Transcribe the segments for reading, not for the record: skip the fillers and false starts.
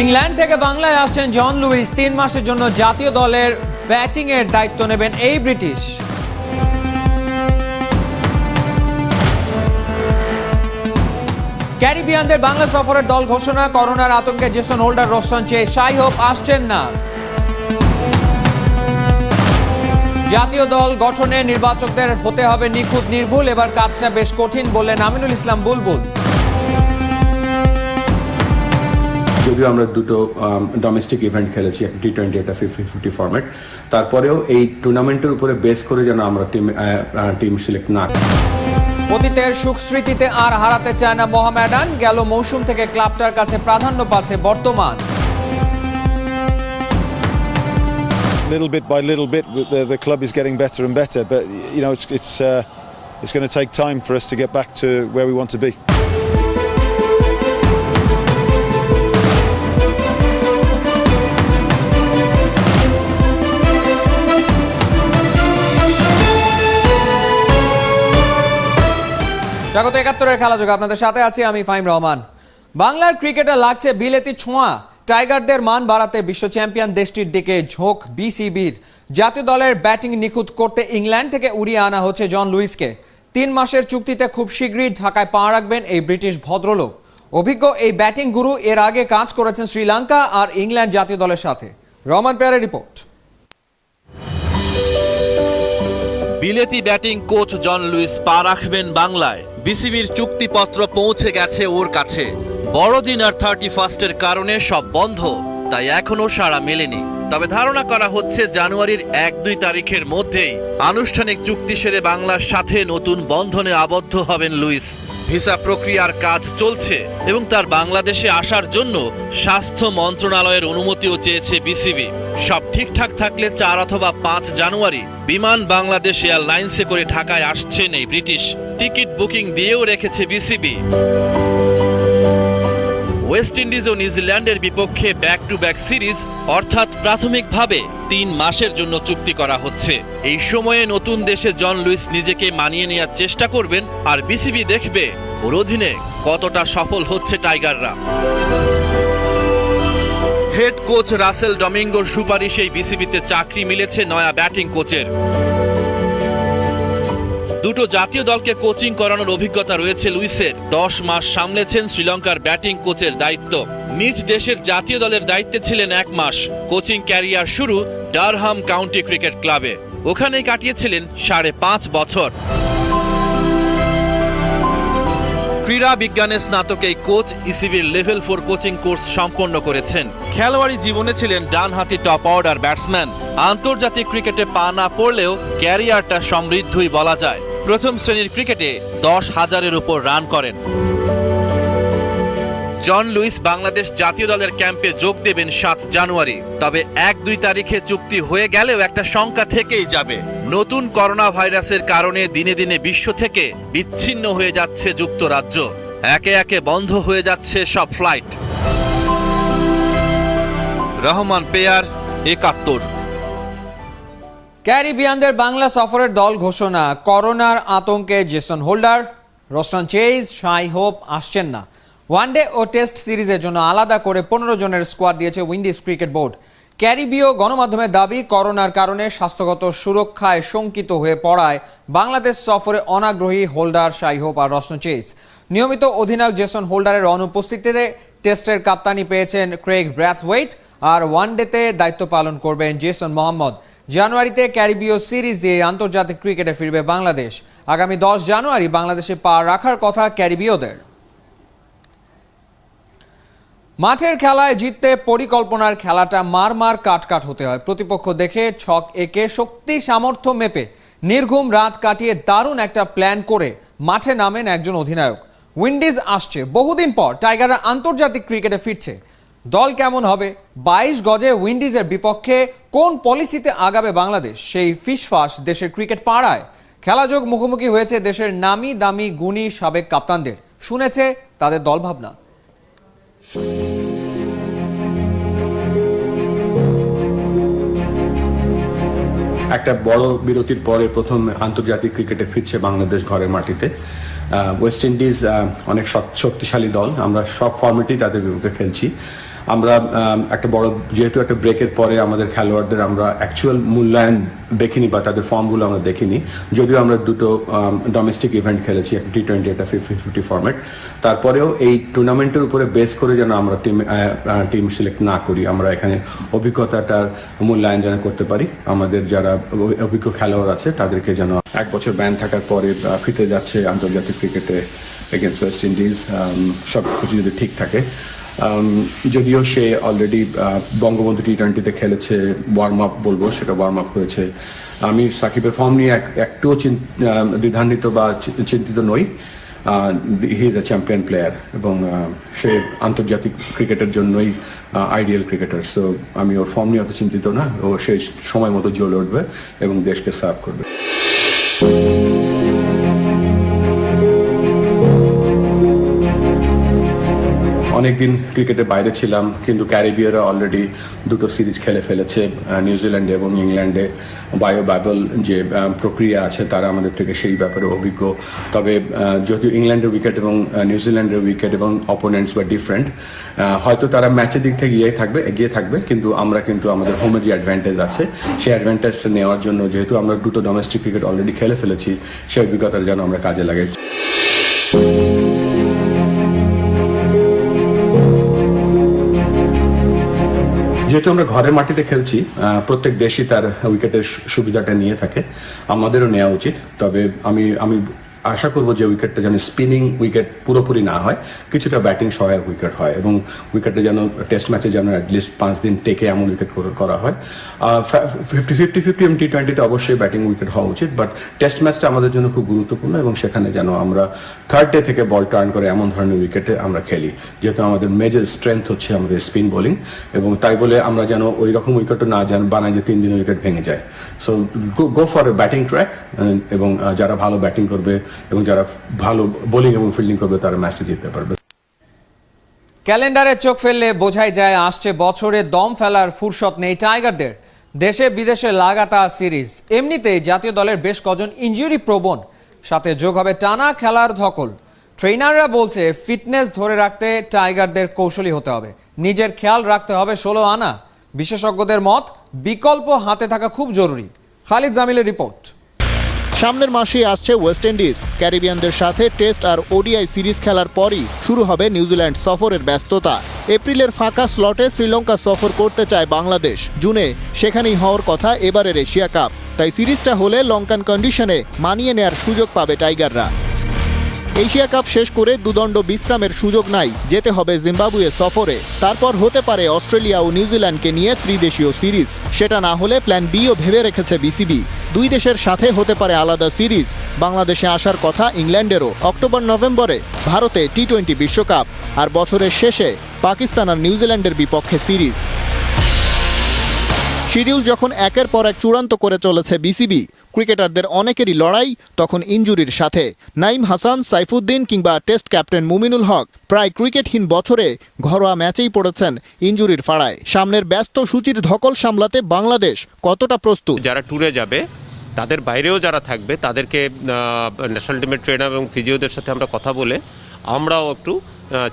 England থেকে বাংলায় আসছেন জন লুইস। 3 মাসের জন্য জাতীয় দলের ব্যাটিং এর দায়িত্ব নেবেন এই ব্রিটিশ। ক্যারিবিয়ানদের বাংলা সফরের দল ঘোষণা। করোনার আতঙ্কে Jason Holder, Roston Chase, Shai Hope আসছেন না। জাতীয় দল গঠনে নির্বাচকদের হতে হবে নিখুঁত নির্ভুল। এবার কাজটা বেশ কঠিন বললেন আমিনুল ইসলাম বুলবুল। যদিও আমরা দুটো ডোমেস্টিক ইভেন্ট খেলেছি, একটা টি-20, একটা 50-50 ফরম্যাট, তারপরেও এই টুর্নামেন্টের উপরে বেস করে যেন আমরা টিম সিলেক্ট না। অতীতের সুখ স্মৃতিতে আর হারাতে চায় না মোহামেডান। গেল মৌসুম থেকে ক্লাবটার কাছে প্রাধান্য পাচ্ছে বর্তমান। Little bit by little bit, the club is getting better and better. But you know, it's going to take time for us to get back to where we want to be. স্বাগত ৭১-এর খেলা যোগ, আপনাদের সাথে আছি আমি ফাহিম রহমান। বাংলার ক্রিকেটে লাগছে বিলেতি ছোঁয়া। টাইগারদের মান বাড়াতে বিশ্ব চ্যাম্পিয়ন দেশটির দিকে ঝোঁক বিসিবির। জাতীয় দলের ব্যাটিং নিখুঁত করতে ইংল্যান্ড থেকে উড়িয়ে আনা হচ্ছে জন লুইসকে। 3 মাসের চুক্তিতে খুব শীঘ্রই ঢাকায় পা রাখবেন এই ব্রিটিশ ভদ্রলোক। অভিজ্ঞ এই ব্যাটিং গুরু এর আগে কাজ করেছেন শ্রীলঙ্কা আর ইংল্যান্ড জাতীয় দলের সাথে। রহমান পেয়ারের report. বিলেতি batting coach John Lewis পা রাখবেন বাংলায়। বিসিবির চুক্তিপত্র পৌঁছে গেছে ওর কাছে। বড়দিন আর 31-এর কারণে সব বন্ধ, তাই এখনো সাড়া মেলেনি। তবে ধারণা করা হচ্ছে জানুয়ারির 1-2 তারিখের মধ্যেই আনুষ্ঠানিক চুক্তি সেরে বাংলার সাথে নতুন বন্ধনে আবদ্ধ হবেন লুইস। ভিসা প্রক্রিয়ার কাজ চলছে এবং তার বাংলাদেশে আসার জন্য স্বাস্থ্য মন্ত্রণালয়ের অনুমতিও চেয়েছে বিসিবি। সব ঠিকঠাক থাকলে 4 অথবা 5 জানুয়ারি বিমান বাংলাদেশ এয়ারলাইন্সে করে ঢাকায় আসছেন এই ব্রিটিশ। টিকিট বুকিং দিয়েও রেখেছে বিসিবি। ওয়েস্ট ইন্ডিজ ও নিউজিল্যান্ডের বিপক্ষে ব্যাক টু ব্যাক সিরিজ, অর্থাৎ প্রাথমিকভাবে 3 মাসের জন্য চুক্তি করা হচ্ছে। এই সময়ে নতুন দেশে জন লুইস নিজেকে মানিয়ে নেওয়ার চেষ্টা করবেন, আর বিসিবি দেখবে ওর অধীনে কতটা সফল হচ্ছে টাইগাররা। হেড কোচ রাসেল ডমিঙ্গোর সুপারিশেই বিসিবিতে চাকরি মিলেছে নয়া ব্যাটিং কোচের। দুটো জাতীয় দলকে কোচিং করানোর অভিজ্ঞতা রয়েছে লুইসের। 10 মাস সামলেছেন শ্রীলঙ্কার ব্যাটিং কোচের দায়িত্ব। নিজ দেশের জাতীয় দলের দায়িত্বে ছিলেন 1 মাস। কোচিং ক্যারিয়ার শুরু ডারহাম কাউন্টি ক্রিকেট ক্লাবে। ওখানেই কাটিয়েছিলেন 5.5 বছর। ক্রীড়া বিজ্ঞানে স্নাতক এই কোচ ইসিবির লেভেল 4 কোচিং কোর্স সম্পন্ন করেছেন। খেলোয়াড়ি জীবনে ছিলেন ডানহাতি টপ অর্ডার ব্যাটসম্যান। আন্তর্জাতিক ক্রিকেটে পা না পড়লেও ক্যারিয়ারটা সমৃদ্ধই বলা যায়। প্রথম শ্রেণীর ক্রিকেটে 10,000-এর উপর রান করেন। জন লুইস বাংলাদেশ জাতীয় দলের ক্যাম্পে যোগ দেবেন 7 জানুয়ারি। তবে 1-2 তারিখে চুক্তি হয়ে গেলেও একটা শঙ্কা থেকেই যাবে। নতুন করোনা ভাইরাসের কারণে দিনে দিনে বিশ্ব থেকে বিচ্ছিন্ন হয়ে যাচ্ছে যুক্তরাজ্য। একে একে বন্ধ হয়ে যাচ্ছে সব ফ্লাইট। রহমান পেয়ার, ৭১। ক্যারিবিয়ানদের বাংলা সফরের দল ঘোষণা। করোনার আতঙ্কে Jason Holder, Roston Chase, Shai Hope আসছেন না। ওয়ানডে ও টেস্ট সিরিজের জন্য আলাদা করে 15 জনের স্কোয়াড দিয়েছে উইন্ডিজ ক্রিকেট বোর্ড। ক্যারিবীয় গণমাধ্যমের দাবি, করোনার কারণে স্বাস্থ্যগত সুরক্ষায় শঙ্কিত হয়ে পড়ায় বাংলাদেশ সফরে অনাগ্রহী হোল্ডার, শাই হোপ আর রোস্টন চেজ। নিয়মিত অধিনায়ক জেসন হোল্ডারের অনুপস্থিতিতে টেস্টের কাপ্তানি পেয়েছেন ক্রেগ ব্র্যাথওয়েট, আর ওয়ানডেতে দায়িত্ব পালন করবেন জেসন মোহাম্মদ। জানুয়ারিতে ক্যারিবীয় সিরিজ দিয়ে আন্তর্জাতিক ক্রিকেটে ফিরবে বাংলাদেশ। আগামী 10 জানুয়ারি বাংলাদেশে পা রাখার কথা ক্যারিবীয়দের। মাঠের খেলায় জিততে পরিকল্পনার খেলাটা মার কাট হতে হয়। প্রতিপক্ষ দেখে ছক এঁকে শক্তি সামর্থ্য মেপে নির্ঘুম রাত কাটিয়ে দারুণ একটা প্ল্যান করে মাঠে নামেন একজন অধিনায়ক। উইন্ডিজ আসছে বহুদিন পর, টাইগাররা আন্তর্জাতিক ক্রিকেটে ফিরছে। দল কেমন হবে, 22 গজে উইন্ডিজের বিপক্ষে কোন পলিসিতে আগাবে বাংলাদেশ, সেই ফিসফাস দেশের ক্রিকেট পাড়ায়। খেলাযোগ মুখোমুখি হয়েছে দেশের নামি দামি গুণী সাবেক কাপ্তানদের, শুনেছে তাদের দল ভাবনা। একটা বড় বিরতির পরে প্রথম আন্তর্জাতিক ক্রিকেটে ফিরছে বাংলাদেশ ঘরের মাটিতে। ওয়েস্ট ইন্ডিজ অনেক শক্তিশালী দল, আমরা সব ফর্মেটেই তাদের বিপক্ষে খেলছি। আমরা একটা বড় যেহেতু একটা ব্রেকের পরে আমাদের খেলোয়াড়দের আমরা অ্যাকচুয়াল মূল্যায়ন দেখিনি বা তাদের ফর্মগুলো আমরা দেখিনি, যদিও আমরা দুটো ডোমেস্টিক ইভেন্ট খেলেছি, একটা টি-20 একটা 50-50 ফরম্যাট। তারপরেও এই টুর্নামেন্টের উপরে বেস করে যেন আমরা টিম সিলেক্ট না করি, আমরা এখানে অভিজ্ঞতাটার মূল্যায়ন যেন করতে পারি। আমাদের যারা অভিজ্ঞ খেলোয়াড় আছে তাদেরকে যেন 1 বছর ব্যান থাকার পরে ফিরে যাচ্ছে আন্তর্জাতিক ক্রিকেটে এগেনস্ট ওয়েস্ট ইন্ডিজ, সব কিছু যদি ঠিক থাকে। যদিও সে অলরেডি বঙ্গবন্ধু টি-20তে খেলেছে, ওয়ার্ম আপ বলবো, সেটা ওয়ার্ম আপ হয়েছে। আমি সাকিবের ফর্ম নিয়ে একটুও দ্বিধান্বিত বা চিন্তিত নই। He is a champion player এবং সে আন্তর্জাতিক ক্রিকেটের জন্যই আইডিয়াল ক্রিকেটার। সো আমি ওর ফর্ম নিয়ে অত চিন্তিত না। ও সেই সময় মতো জ্বলে উঠবে এবং দেশকে সার্ভ করবে। অনেকদিন ক্রিকেটের বাইরে ছিলাম, কিন্তু ক্যারিবিয়ারে অলরেডি দুটো সিরিজ খেলে ফেলেছে, নিউজিল্যান্ডে এবং ইংল্যান্ডে। বায়োবাবল যে প্রক্রিয়া আছে তারা আমাদের থেকে সেই ব্যাপারে অভিজ্ঞ। তবে যদিও ইংল্যান্ডের উইকেট এবং নিউজিল্যান্ডের উইকেট এবং অপোনেন্টস বা ডিফারেন্ট, হয়তো তারা ম্যাচের দিক থেকে এগিয়ে থাকবে, কিন্তু আমরা কিন্তু আমাদের হোমের যে অ্যাডভান্টেজ আছে সেই অ্যাডভান্টেজটা নেওয়ার জন্য, যেহেতু আমরা দুটো ডোমেস্টিক ক্রিকেট অলরেডি খেলে ফেলেছি, সেই অভিজ্ঞতার যেন আমরা কাজে লাগাই। যেহেতু আমরা ঘরের মাটিতে খেলছি, প্রত্যেক দেশই তার উইকেটের সুবিধাটা নিয়ে থাকে, আমাদেরও নেওয়া উচিত। তবে আমি আশা করব যে উইকেটটা যেন স্পিনিং উইকেট পুরোপুরি না হয়, কিছুটা ব্যাটিং সহায়ক উইকেট হয় এবং উইকেটটা যেন টেস্ট ম্যাচে যেন অ্যাটলিস্ট 5 দিন টেকে এমন উইকেট করা হয়। 50-50 এবং টি-20তে অবশ্যই ব্যাটিং উইকেট হওয়া উচিত, বাট টেস্ট ম্যাচটা আমাদের জন্য খুব গুরুত্বপূর্ণ এবং সেখানে যেন আমরা থার্ড ডে থেকে বল টার্ন করে এমন ধরনের উইকেটে আমরা খেলি, যেহেতু আমাদের মেজর স্ট্রেংথ হচ্ছে আমাদের স্পিন বোলিং, এবং তাই বলে আমরা যেন ওই রকম উইকেটও না বানাই যে 3 দিন উইকেট ভেঙে যায়। So go for a batting track, এবং যারা ভালো ব্যাটিং করবে এবং যারা ভালো বোলিং এবং ফিল্ডিং করবে তারা ম্যাচটা জিততে পারবে। ক্যালেন্ডারে চোখ ফেললে বোঝাই যায় আসছে বছরে দম ফেলার ফুরসত নেই টাইগারদের। দেশে বিদেশে লাগাতার সিরিজ, এমনিতেই জাতীয় দলের বেশ কজন ইনজুরি প্রবণ, সাথে যোগ হবে টানা খেলার ধকল। ট্রেনাররা বলছে ফিটনেস ধরে রাখতে টাইগারদের কৌশলী হতে হবে, নিজের খেয়াল রাখতে হবে 16 আনা। বিশেষজ্ঞদের মত বিকল্প হাতে থাকা খুব জরুরি। খালিদ জামিলের রিপোর্ট। সামনের মাসেই আসছে ওয়েস্ট ইন্ডিজ। ক্যারিবিয়ানদের সাথে টেস্ট আর ওডিআই সিরিজ খেলার পরই শুরু হবে নিউজিল্যান্ড সফরের ব্যস্ততা। এপ্রিলের ফাঁকা স্লটে শ্রীলঙ্কা সফর করতে চায় বাংলাদেশ। জুনে সেখানেই হওয়ার কথা এবারের এশিয়া কাপ, তাই সিরিজটা হলে লঙ্কান কন্ডিশনে মানিয়ে নেয়ার সুযোগ পাবে টাইগাররা। এশিয়া কাপ শেষ করে দুদণ্ড বিশ্রামের সুযোগ নাই, যেতে হবে জিম্বাবুয়ে সফরে। তারপর হতে পারে অস্ট্রেলিয়া ও নিউজিল্যান্ডকে নিয়ে ত্রিদেশীয় সিরিজ। সেটা না হলে প্ল্যান বিও ভেবে রেখেছে বিসিবি। 2 দেশের সাথে হতে পারে আলাদা সিরিজ। বাংলাদেশে আসার কথা ইংল্যান্ডেরও অক্টোবর-নভেম্বরে ভারতে টি-20 বিশ্বকাপ, আর বছরের শেষে পাকিস্তান আর নিউজিল্যান্ডের বিপক্ষে সিরিজ। শিডিউল যখন একের পর এক চূড়ান্ত করে চলেছে বিসিবি, ক্রিকেটারদের অনেকেরই লড়াই তখন ইনজুরির সাথে। নাইম হাসান, সাইফুদ্দিন কিংবা টেস্ট ক্যাপ্টেন মুমিনুল হক প্রায় ক্রিকেটহীন বছরে ঘরোয়া ম্যাচেই পড়েছেন ইনজুরির ফাড়ায়। সামনের ব্যস্ত সূচির ধকল সামলাতে বাংলাদেশ কতটা প্রস্তুত? যারা ট্যুরে যাবে তাদের বাইরেও যারা থাকবে তাদেরকে ন্যাশনাল টিমের ট্রেনার এবং ফিজিওদের সাথে আমরা কথা বলে আমরাও একটু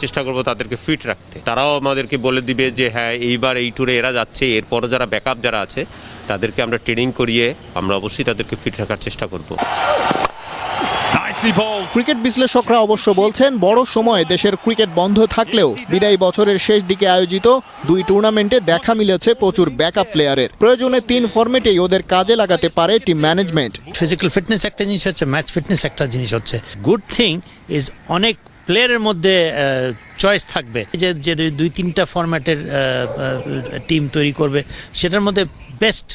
চেষ্টা করব তাদেরকে ফিট রাখতে। তারাও আমাদেরকে বলে দিবে যে হ্যাঁ এইবার এই ট্যুরে এরা যাচ্ছে, এরপরও যারা ব্যাকআপ যারা আছে তাদেরকে আমরা ট্রেনিং করিয়ে আমরা অবশ্যই তাদেরকে ফিট রাখার চেষ্টা করব। ক্রিকেট বিশ্লেষকরা অবশ্য বলছেন বড় সময় দেশের ক্রিকেট বন্ধ থাকলেও বিদায়ী বছরের শেষ দিকে আয়োজিত 2 টুর্নামেন্টে দেখা মিলেছে প্রচুর ব্যাকআপ প্লেয়ারের। প্রয়োজনে 3 ফরম্যাটেই ওদের কাজে লাগাতে পারে টিম ম্যানেজমেন্ট। ফিজিক্যাল ফিটনেস একটা জিনিস হচ্ছে, ম্যাচ ফিটনেস একটা জিনিস হচ্ছে। গুড থিং ইজ অনেক প্লেয়ারের মধ্যে চয়েস থাকবে, যে 2-3টা ফরম্যাটের টিম তৈরি করবে, সেটার মধ্যে বেস্ট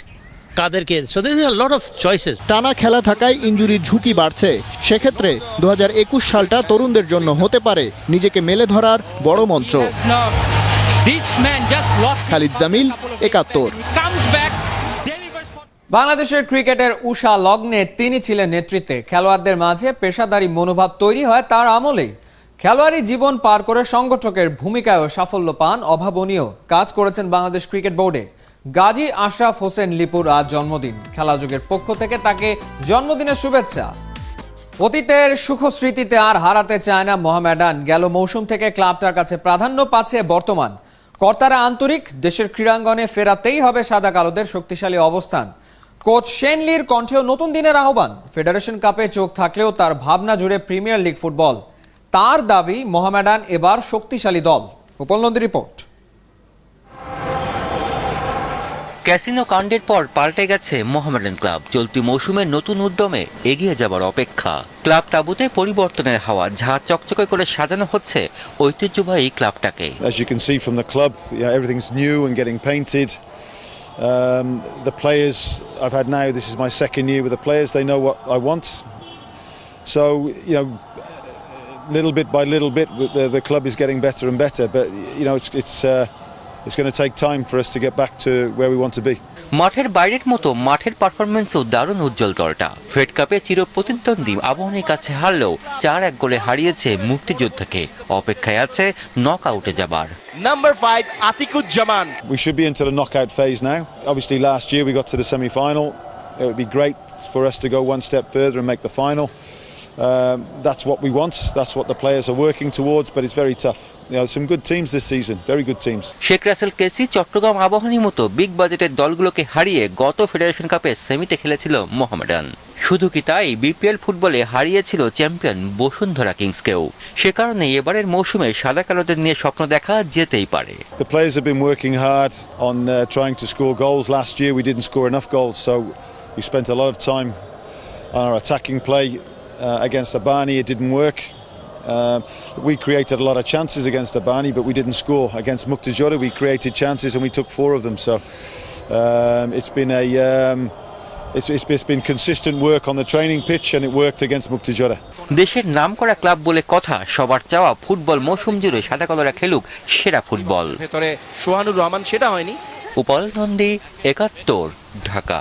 কাদেরকে, so there is a lot of choices. টানা খেলা থাকায় ইনজুরির ঝুঁকি বাড়ছে। সেক্ষেত্রে 2021 সালটা তরুণদের জন্য হতে পারে নিজেকে মেলে ধরার বড় মঞ্চ। খালিদ জামিল, 71। বাংলাদেশের ক্রিকেটের উষা লগ্নে তিনি ছিলেন নেতৃত্বে। খেলোয়াড়দের মাঝে পেশাদারি মনোভাব তৈরি হয় তার আমলেই। খেলোয়াড়ি জীবন পার করে সংগঠকের ভূমিকায়ও সাফল্য পান অভাবনীয়। কাজ করেছেন বাংলাদেশ ক্রিকেট বোর্ডে। গাজী আশরাফ হোসেন লিপুর আজ জন্মদিন। খেলাযোগের পক্ষ থেকে তাকে জন্মদিনের শুভেচ্ছা। অতীতের সুখ স্মৃতিতে আর হারাতে চায় না মোহামেডান। গেল মৌসুম থেকে ক্লাবটার কাছে প্রাধান্য পাচ্ছে বর্তমান। কর্তারা আন্তরিক, দেশের ক্রীড়াঙ্গনে ফেরাতেই হবে সাদা কালোদের শক্তিশালী অবস্থান। কোচ শেনলির কণ্ঠেও নতুন দিনের আহ্বান। ফেডারেশন কাপে চোখ থাকলেও তার ভাবনা জুড়ে প্রিমিয়ার লিগ ফুটবল। তার দাবি মোহামেডান এবার শক্তিশালী দল। উপল নন্দী রিপোর্ট। ক্যাসিনো কাণ্ডের পর পাল্টে গেছে মোহামেডান ক্লাব। চলতি মৌসুমে নতুন উদ্যমে এগিয়ে যাবার অপেক্ষা। ক্লাব তাঁবুতে পরিবর্তনের হাওয়া, ঝাঁ চকচকে করে সাজানো হচ্ছে ঐতিহ্যবাহী ক্লাবটাকে। As you can see from the club, everything's new and getting painted. The players I've had now, this is my second year with the players, they know what I want. So, little bit by little bit, the club is getting better and better. But, it's going to take time for us to get back to where we want to be. মাঠের বাইরের মতো মাঠের পারফরমেন্সও দারুণ উজ্জ্বল দলটা। Fade কাপে চিরপ্রতিদ্বন্দ্বী আবাহনীর কাছে হারলেও 4-1 গোলে হারিয়েছে মুক্তিযোদ্ধাকে। অপেক্ষায় আছে নক আউটে যাবার। Number 5, Atikuজ্জামান. We should be into the knockout phase now. Obviously, last year we got to the semi-final. It would be great for us to go one step further and make the final. That's what we want. That's what the players are working towards, but it's very tough. Some good teams this season, very good teams. Sheikh Rasel কেসি, চট্টগ্রাম আবাহনীর মতো big বাজেটের দলগুলোকে হারিয়ে গত federation কাপে সেমিতে খেলেছিল মোহামেডান। শুধু কি তাই, বিপিএল ফুটবলে হারিয়েছিল চ্যাম্পিয়ন বসুন্ধরা কিংসকেও। সে কারণে এবারের মৌসুমে সাদা কালোদের নিয়ে স্বপ্ন দেখা যেতেই পারে। The players have been working hard on trying to score goals. Last year we didn't score enough goals, so we spent a lot of time on our attacking play. Against Abani, it didn't work. We created a lot of chances against Abani, but we didn't score. Against Muktijora, we created chances and we took 4 of them. So it's been consistent work on the training pitch, and it worked against Muktijora. দেশের নামকরা club বলে কথা, সবার চাওয়া football মৌসুম জুড়ে সাদা কালোরা খেলুক সেরা ফুটবল। ভেতরে সোহানুর রহমান, সেটা হয়নি। উপল নন্দী, 71, ঢাকা।